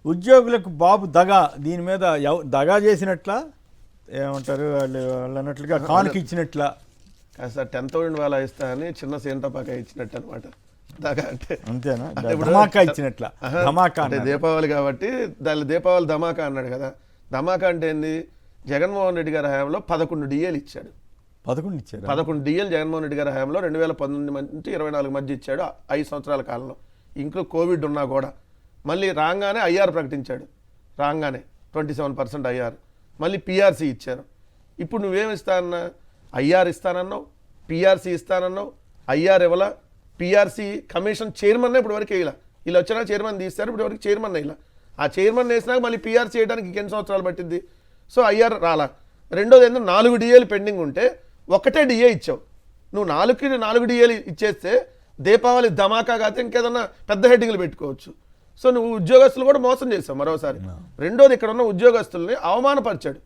ఉద్యోగులకు బాబు దగా దీని మీద దగా చేసినట్ల ఏమంటారు వాళ్ళు అన్నట్లుగా కానుక ఇచ్చినట్ల కాస్త 10,000 వాళ్ళ ఇస్తా అని చిన్న సేంటపాక ఇచ్చినట్టు అనమాట. దగా అంటే అంతేనా? ధమాకా ఇచ్చినట్ల. ధమాకా అంటే దీపావళి కాబట్టి దాని దీపావళి ధమాకా అన్నాడు కదా. ధమాకా అంటే ఏంది? జగన్మోహన్ రెడ్డి గారి హయాంలో 11 డిఏలు ఇచ్చాడు. 11 ఇచ్చారు. 11 డిఏలు జగన్మోహన్ రెడ్డి గారి హయాంలో 2019 నుంచి 24 మధ్య ఇచ్చాడు. 5 సంవత్సరాల కాలంలో ఇంట్లో కోవిడ్ ఉన్నా కూడా. మళ్ళీ రాగానే ఐఆర్ ప్రకటించాడు. రాగానే 27% ఐఆర్. మళ్ళీ పిఆర్సీ ఇచ్చారు. ఇప్పుడు నువ్వేమి ఇస్తానన్నా? ఐఆర్ ఇస్తానన్నావు, పిఆర్సీ ఇస్తానన్నావు. ఐఆర్ ఇవ్వలా, పిఆర్సీ కమిషన్ చైర్మన్ ఇప్పుడు వరకు ఇలా ఇలా వచ్చినా చైర్మన్ తీస్తారు. ఇప్పుడు వరకు చైర్మన్ ఇలా ఆ చైర్మన్ వేసినాక మళ్ళీ పిఆర్సీ చేయడానికి ఎన్ని సంవత్సరాలు పట్టింది? సో ఐఆర్ రాలా. రెండోది ఏంటంటే 4 డిఏలు పెండింగ్ ఉంటే ఒకటే డిఏ ఇచ్చావు. నువ్వు 4 డిఏలు ఇచ్చేస్తే దీపావళి ధమాకా కాకపోతే ఇంకేదన్నా పెద్ద హెడ్డింగ్లు పెట్టుకోవచ్చు. సో నువ్వు ఉద్యోగస్తులు కూడా మోసం చేసావు మరోసారి. రెండోది ఇక్కడ ఉన్న ఉద్యోగస్తుల్ని అవమానపరిచాడు.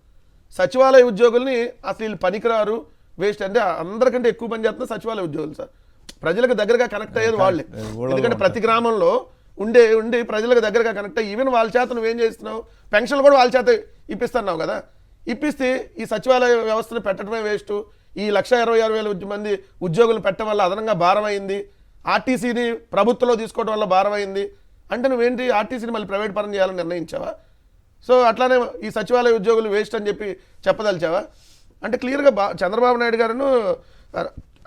సచివాలయ ఉద్యోగుల్ని అసలు వీళ్ళు పనికిరారు, వేస్ట్. అంటే అందరికంటే ఎక్కువ పని చేస్తున్న సచివాలయ ఉద్యోగులు సార్. ప్రజలకు దగ్గరగా కనెక్ట్ అయ్యేది వాళ్ళే. ఎందుకంటే ప్రతి గ్రామంలో ఉండి ప్రజలకు దగ్గరగా కనెక్ట్ అయ్యి ఈవెన్ వాళ్ళ చేత నువ్వేం చేస్తున్నావు? పెన్షన్లు కూడా వాళ్ళ చేత ఇప్పిస్తున్నావు కదా. ఇప్పిస్తే ఈ సచివాలయ వ్యవస్థను పెట్టడమే వేస్ట్. ఈ 1,26,6,000 మంది ఉద్యోగులు పెట్టడం వల్ల అదనంగా భారం అయింది. ఆర్టీసీని ప్రభుత్వంలో తీసుకోవడం వల్ల భారం అయింది. అంటే నువ్వేంటి ఆర్టీసీని మళ్ళీ ప్రైవేట్ పరం చేయాలని నిర్ణయించావా? సో అట్లానే ఈ సచివాలయ ఉద్యోగులు వేస్ట్ అని చెప్పి చెప్పదలిచావా? అంటే క్లియర్గా చంద్రబాబు నాయుడు గారును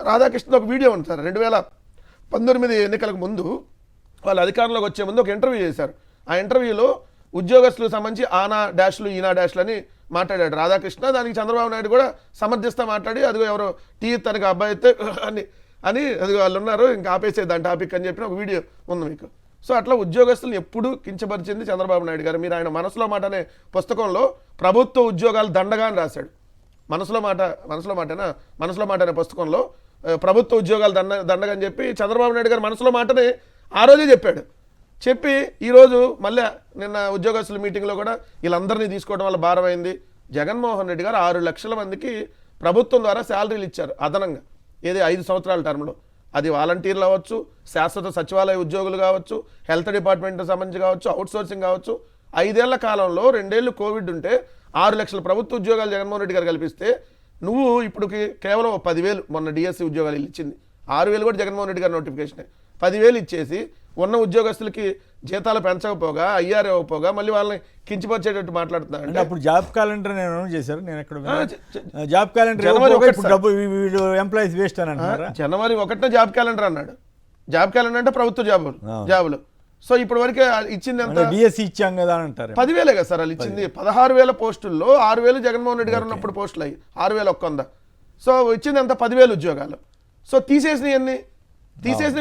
రాధాకృష్ణ ఒక వీడియో ఉంది సార్. 2019 ఎన్నికలకు ముందు వాళ్ళు అధికారంలోకి వచ్చే ముందు ఒక ఇంటర్వ్యూ చేశారు. ఆ ఇంటర్వ్యూలో ఉద్యోగస్తులకు సంబంధించి ఆనా డాష్లు ఈనా డాష్లు అని మాట్లాడాడు రాధాకృష్ణ. దానికి చంద్రబాబు నాయుడు కూడా సమర్థిస్తా మాట్లాడి అదిగో ఎవరో టీ తనకి అబ్బాయి అయితే అని అదిగో వాళ్ళు ఉన్నారు ఇంకా ఆపేసేది దాని టాపిక్ అని చెప్పిన ఒక వీడియో ఉంది మీకు. సో అట్లా ఉద్యోగస్తులను ఎప్పుడు కించపరిచింది చంద్రబాబు నాయుడు గారు. మీరు ఆయన మనసులో మాట అనే పుస్తకంలో ప్రభుత్వ ఉద్యోగాలు దండగా అని రాశాడు. మనసులో మాట అనే పుస్తకంలో ప్రభుత్వ ఉద్యోగాలు దండగా అని చెప్పి చంద్రబాబు నాయుడు గారు మనసులో మాటనే ఆ రోజే చెప్పాడు. చెప్పి ఈరోజు మళ్ళీ నిన్న ఉద్యోగస్తుల మీటింగ్లో కూడా వీళ్ళందరినీ తీసుకోవడం వల్ల భారమైంది. జగన్మోహన్ రెడ్డి గారు 6 లక్షల మందికి ప్రభుత్వం ద్వారా శాలరీలు ఇచ్చారు అదనంగా. ఏది 5 సంవత్సరాల టర్మ్లో. అది వాలంటీర్లు అవ్వచ్చు, శాశ్వత సచివాలయ ఉద్యోగులు కావచ్చు, హెల్త్ డిపార్ట్మెంట్కి సంబంధించి కావచ్చు, అవుట్సోర్సింగ్ కావచ్చు. 5 ఏళ్ల కాలంలో 2 ఏళ్ళు కోవిడ్ ఉంటే 6 లక్షల ప్రభుత్వ ఉద్యోగాలు జగన్మోహన్ రెడ్డి గారు కల్పిస్తే నువ్వు ఇప్పుడుకి కేవలం 10,000 మొన్న డిఎస్సి ఉద్యోగాలు ఇచ్చింది. 6,000 కూడా జగన్మోహన్ రెడ్డి గారి నోటిఫికేషనే. 10,000 ఇచ్చేసి ఉన్న ఉద్యోగస్తులకి జీతాలు పెంచకపోగా ఐఆర్ ఇవ్వకపోగా మళ్ళీ వాళ్ళని కించిపరిచేటట్టు మాట్లాడుతున్నా. అంటే అప్పుడు జాబ్ క్యాలెండర్ నేను చేశారు. నేను ఎక్కడ జాబ్ క్యాలెండర్ డబ్బు ఎంప్లాయీస్ వేస్ట్ అని అంటున్నారా? జనవరి 1న జాబ్ క్యాలెండర్ అన్నాడు. జాబ్ క్యాలెండర్ అంటే ప్రభుత్వ జాబులు. సో ఇప్పటి వరకే ఇచ్చింది ఎంత? డిఎస్సి ఇచ్చాం కదా అని అంటారు. 10,000 కదా సార్ వాళ్ళు ఇచ్చింది. 16,000 పోస్టుల్లో 6,000 జగన్మోహన్ రెడ్డి గారు ఉన్నప్పుడు పోస్టులు అయ్యి 6,100. సో ఇచ్చింది ఎంత? 10,000 ఉద్యోగాలు. సో తీసేసినవి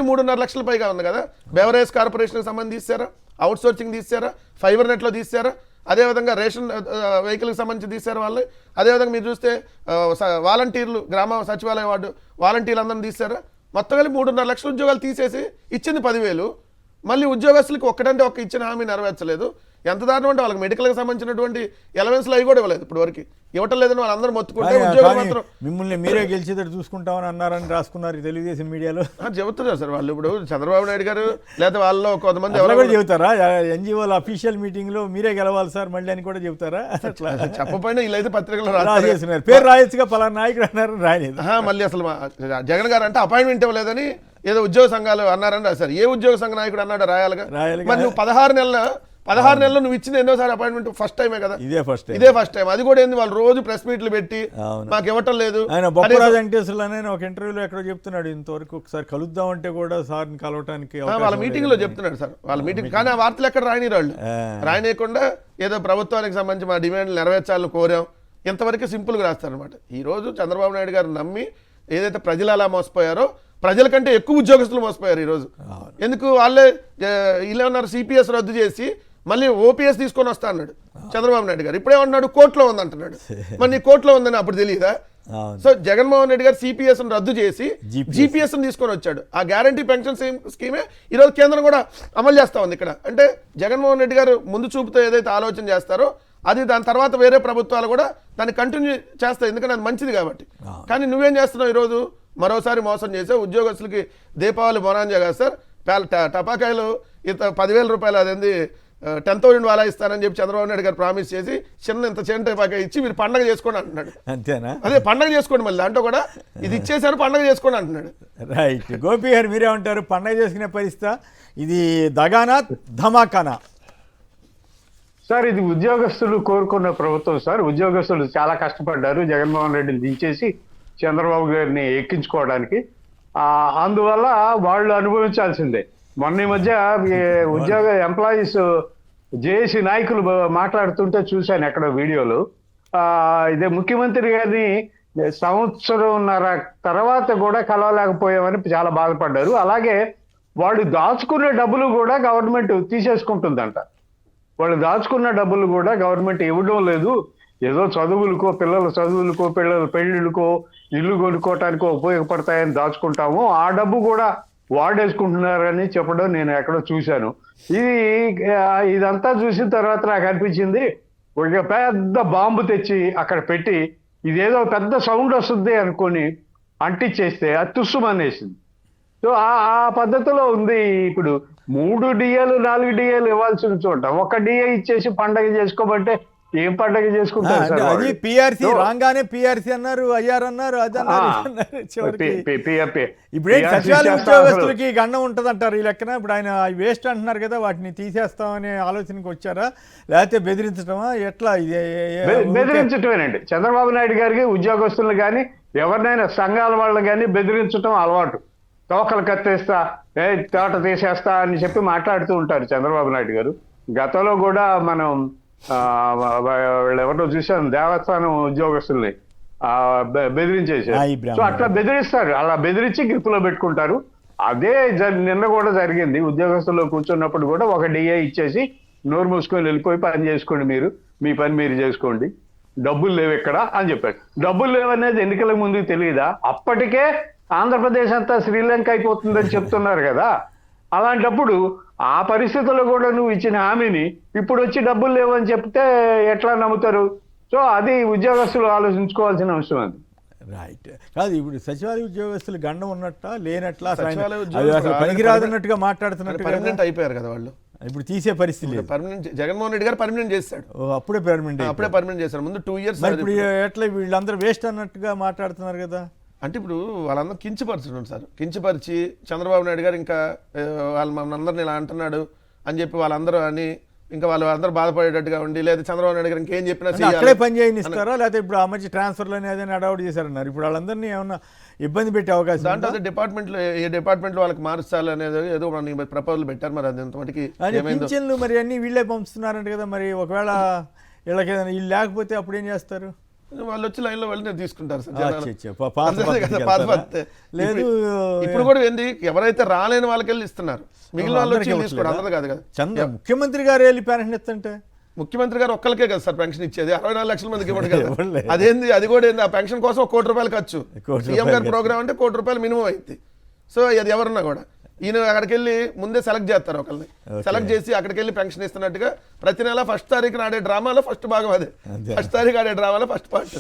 3.5 లక్షల పైగా ఉంది కదా. బెవరేజ్ కార్పొరేషన్కి సంబంధించి తీసారా, అవుట్సోర్సింగ్ తీసారా, ఫైబర్ నెట్లో తీసారా, అదేవిధంగా రేషన్ వెహికల్కి సంబంధించి తీసారు వాళ్ళు. అదేవిధంగా మీరు చూస్తే వాలంటీర్లు, గ్రామ సచివాలయ వార్డు వాలంటీర్లు అందరిని తీసారా. మొత్తం కలిపి 3.5 లక్షల ఉద్యోగాలు తీసేసి ఇచ్చింది 10,000. మళ్ళీ ఉద్యోగస్తులకి ఒక్కటంటే ఒక్క ఇచ్చిన హామీ నెరవేర్చలేదు. ఎంత దారుణం అంటే వాళ్ళకి మెడికల్కి సంబంధించినటువంటి ఎలవెన్స్లు అవి కూడా ఇవ్వలేదు. ఇప్పుడు వరకు ఇవ్వటం లేదని వాళ్ళందరూ మొత్తుకుంటే ఉద్యోగాలు మాత్రం మిమ్మల్ని మీరే గెలిచేటట్టు చూసుకుంటామని అన్నారని రాసుకున్నారు తెలుగుదేశం మీడియాలో. చెబుతున్నారు సార్ వాళ్ళు. ఇప్పుడు చంద్రబాబు నాయుడు గారు లేదా వాళ్ళలో కొంతమంది ఎవరు కూడా చెబుతారా? ఎన్జిఓల అఫీషియల్ మీటింగ్ లో మీరే గెలవాలి సార్ మళ్ళీ అని కూడా చెబుతారా? అట్లా చెప్పపోయినా వీళ్ళైతే పత్రికలో రాసేస్తున్నారు. పేరు రాయొచ్చుగా పలానా నాయకుడు అన్నారు, రాయలేదు. మళ్ళీ అసలు జగన్ గారు అంటే అపాయింట్మెంట్ ఇవ్వలేదని ఏదో ఉద్యోగ సంఘాలు అన్నారని రాశారు. ఏ ఉద్యోగ సంఘ నాయకుడు అన్నాడు? రాయాలిగా. మరి నువ్వు 16 నెలలు నువ్వు ఇచ్చిన ఎన్నోసారి అపాయింట్మెంట్? ఫస్ట్ టైమే కదా. ఇదే ఫస్ట్ టైం. అది కూడా ఏంది? వాళ్ళు రోజు ప్రెస్ మీట్లు పెట్టి మాకు ఇవ్వటం లేదు. ఆయన బొప్పరాజు వెంకటేశ్వర్లు అనే ఒక ఇంటర్వ్యూలో ఎక్కడో చెప్తున్నాడు, ఇంతవరకు ఒకసారి కలుద్దామంటే కూడా సార్ని కలవటానికి వాళ్ళ మీటింగ్ లో చెప్తున్నాడు సార్. వాళ్ళ మీటింగ్ కానీ ఆ వార్తలు ఎక్కడ రాయనీయకుండా ఏదో ప్రభుత్వానికి సంబంధించి మా డిమాండ్లు నెరవేర్చాలని కోరాం ఇంతవరకు సింపుల్గా రాస్తారనమాట. ఈ రోజు చంద్రబాబు నాయుడు గారు నమ్మి ఏదైతే ప్రజలు అలా మోసపోయారో ప్రజల కంటే ఎక్కువ ఉద్యోగస్తులు మోసపోయారు ఈరోజు. ఎందుకు? వాళ్ళే ఇలా ఉన్నారు. సిపిఎస్ రద్దు చేసి మళ్ళీ ఓపీఎస్ తీసుకొని వస్తా అన్నాడు చంద్రబాబు నాయుడు గారు. ఇప్పుడేమన్నాడు? కోర్టులో ఉందంటున్నాడు. మరి నీ కోర్టులో ఉందని అప్పుడు తెలియదా? సో జగన్మోహన్ రెడ్డి గారు సిపిఎస్ రద్దు చేసి జీపీఎస్ తీసుకొని వచ్చాడు. ఆ గ్యారంటీ పెన్షన్ స్కీమే ఈరోజు కేంద్రం కూడా అమలు చేస్తా ఉంది ఇక్కడ. అంటే జగన్మోహన్ రెడ్డి గారు ముందు చూపుతో ఏదైతే ఆలోచన చేస్తారో అది దాని తర్వాత వేరే ప్రభుత్వాలు కూడా దాన్ని కంటిన్యూ చేస్తాయి, ఎందుకంటే అది మంచిది కాబట్టి. కానీ నువ్వేం చేస్తున్నావు? ఈరోజు మరోసారి మోసం చేసావు. ఉద్యోగస్తులకి దీపావళి బోనాంజా కాదు సార్, టపాకాయలు 10,000 రూపాయలు అదేంది 10,000 వాలా ఇస్తానని చెప్పి చంద్రబాబు నాయుడు గారు ప్రామిస్ చేసి చిన్న ఇంత చెంట బాగా ఇచ్చి మీరు పండగ చేసుకోండి అంటున్నాడు. అంతేనా? అదే పండగ చేసుకోండి, మళ్ళీ దాంట్లో కూడా ఇది ఇచ్చేసారు పండగ చేసుకోండి అంటున్నాడు. రైట్. గోపి గారు మీరేమంటారు? పండగ చేసుకునే పరిస్థితి ఇది దగానా ధమాకానా? సార్ ఇది ఉద్యోగస్తులు కోరుకున్న ప్రభుత్వం సార్. ఉద్యోగస్తులు చాలా కష్టపడ్డారు జగన్మోహన్ రెడ్డిని దించేసి చంద్రబాబు గారిని ఎక్కించుకోవడానికి. అందువల్ల వాళ్ళు అనుభవించాల్సిందే. మొన్న ఈ మధ్య ఉద్యోగ ఎంప్లాయీస్ జేఏసీ నాయకులు మాట్లాడుతుంటే చూశాను ఎక్కడ వీడియోలు. ఇదే ముఖ్యమంత్రి గారిని సంవత్సరంన్నర తర్వాత కూడా కలవలేకపోయామని చాలా బాధపడ్డారు. అలాగే వాళ్ళు దాచుకునే డబ్బులు కూడా గవర్నమెంట్ తీసేసుకుంటుందంట. వాళ్ళు దాచుకున్న డబ్బులు కూడా గవర్నమెంట్ ఇవ్వడం లేదు. ఏదో చదువులకో, పిల్లల చదువులకో, పిల్లల పెళ్లిళ్ళకో, ఇల్లు కొనుక్కోవటానికో ఉపయోగపడతాయని దాచుకుంటాము, ఆ డబ్బు కూడా వాడేసుకుంటున్నారని చెప్పడం నేను ఎక్కడో చూశాను. ఇదంతా చూసిన తర్వాత నాకు అనిపించింది, ఒక పెద్ద బాంబు తెచ్చి అక్కడ పెట్టి ఇదేదో పెద్ద సౌండ్ వస్తుంది అనుకొని అంటించేస్తే అది తుస్సుమనేసింది. సో ఆ పద్ధతిలో ఉంది. ఇప్పుడు 3 డిఏలు 4 డిఏలు ఇవ్వాల్సిన చోట 1 డిఏ ఇచ్చేసి పండగ చేసుకోమంటే ఏం పండగ చేసుకుంటారు సార్? అది పిఆర్సీ రాగానే పిఆర్సీ అన్నారు, ఐఆర్ అన్నారు, అది అన్నారు. ఇప్పుడు సచివాలయ ఉద్యోగస్తులకి గండం ఉంటది అంటారు ఈ లెక్కన. ఇప్పుడు ఆయన వేస్ట్ అంటున్నారు కదా, వాటిని తీసేస్తామనే ఆలోచనకి వచ్చారా, లేకపోతే బెదిరించడమా, ఎట్లా? బెదిరించటమేనండి. చంద్రబాబు నాయుడు గారికి ఉద్యోగస్తులు కానీ ఎవరినైనా సంఘాల వాళ్ళు కానీ బెదిరించడం అలవాటు. తోకలు కత్తేస్తా, తోట తీసేస్తా అని చెప్పి మాట్లాడుతూ ఉంటారు చంద్రబాబు నాయుడు గారు. గతంలో కూడా మనం వాళ్ళు ఎవరో చూసాను, దేవస్థానం ఉద్యోగస్తుల్ని బెదిరించేసారు. సో అట్లా బెదిరిస్తారు, అలా బెదిరించి గ్రిప్పులో పెట్టుకుంటారు. అదే నిన్న కూడా జరిగింది. ఉద్యోగస్తుల్లో కూర్చున్నప్పుడు కూడా 1 డిఏ ఇచ్చేసి నోరు మూసుకొని వెళ్ళిపోయి పని చేసుకోండి, మీరు మీ పని మీరు చేసుకోండి, డబ్బులు లేవు ఇక్కడ అని చెప్పారు. డబ్బులు లేవనేది ఎన్నికల ముందు తెలియదా? అప్పటికే ఆంధ్రప్రదేశ్ అంతా శ్రీలంక అయిపోతుందని చెప్తున్నారు కదా. అలాంటప్పుడు ఆ పరిస్థితుల్లో కూడా నువ్వు ఇచ్చిన హామీని ఇప్పుడు వచ్చి డబ్బులు లేవని చెప్తే ఎట్లా నమ్ముతారు? సో అది ఉద్యోగస్తులు ఆలోచించుకోవాల్సిన అంశం. అది రైట్. కాదు, ఇప్పుడు సచివాలయ ఉద్యోగస్తులు గండం ఉన్నట్ట లేనట్లా, పనికిరాదన్నట్టుగా మాట్లాడుతున్నట్టు పర్మనెంట్ అయిపోయారు కదా వాళ్ళు. ఇప్పుడు తీసే పరిస్థితి లేదు. పర్మనెంట్ జగన్మోహన్ రెడ్డి గారు పర్మనెంట్ చేశాడు. అప్పుడే పర్మనెంట్ చేశారు. ముందు 2 years. ఇప్పుడు ఎట్లా వీళ్ళందరూ వేస్ట్ అన్నట్టుగా మాట్లాడుతున్నారు కదా. అంటే ఇప్పుడు వాళ్ళందరూ కించపరచడం సార్, కించపరిచి చంద్రబాబు నాయుడు గారు ఇంకా వాళ్ళు మనందరిని ఇలా అంటున్నాడు అని చెప్పి వాళ్ళందరూ అని ఇంకా వాళ్ళు అందరూ బాధపడేటట్టుగా ఉండి, లేదా చంద్రబాబు నాయుడు గారు ఇంకేం చెప్పినా అక్కడే పని చేయనిస్తారా, లేకపోతే ఇప్పుడు ఆ మధ్య ట్రాన్స్ఫర్లు అనేది అడౌట్ చేశారన్నారు. ఇప్పుడు వాళ్ళందరినీ ఏమన్నా ఇబ్బంది పెట్టే అవకాశం దాంట్లో అదే డిపార్ట్మెంట్లో ఏ డిపార్ట్మెంట్లో వాళ్ళకి మార్చాలి అనేది ఏదో ప్రపోజల్ పెట్టారు. మరి అది ఎంతమటికి పింఛన్లు మరి అన్ని వీళ్ళే పంపిస్తున్నారంట కదా. మరి ఒకవేళ వీళ్ళకి ఏదైనా వీళ్ళు లేకపోతే అప్పుడు ఏం చేస్తారు? వాళ్ళు వచ్చి లైన్లో వెళ్ళి తీసుకుంటారు సార్. లేదు ఇప్పుడు కూడా ఏంది, ఎవరైతే రాలేని వాళ్ళకి వెళ్ళి ఇస్తున్నారు, మిగిలిన వాళ్ళు వచ్చి తీసుకోవడం అందరూ కాదు కదా. ముఖ్యమంత్రి గారు వెళ్ళి పెన్షన్ ఇస్తుంటే ముఖ్యమంత్రి గారు ఒక్కరికే కదా సార్ పెన్షన్ ఇచ్చేది, 64 లక్షల మందికి ఇవ్వడు కదా. అదేంది, అది కూడా ఏంది, ఆ పెన్షన్ కోసం 1 కోటి రూపాయలు ఖర్చు. సీఎం గారి ప్రోగ్రామ్ అంటే 1 కోటి రూపాయలు మినిమం అయింది. సో అది ఎవరున్నా కూడా ఈయన అక్కడికి వెళ్ళి ముందే సెలెక్ట్ చేస్తారు, ఒకళ్ళని సెలెక్ట్ చేసి అక్కడికి వెళ్ళి పెన్షన్ ఇస్తున్నట్టుగా ప్రతి నెల 1st తారీఖున ఆడే డ్రామాలో ఫస్ట్ భాగం అదే. 1st తారీఖు ఆడే డ్రామాలో ఫస్ట్ పార్ట్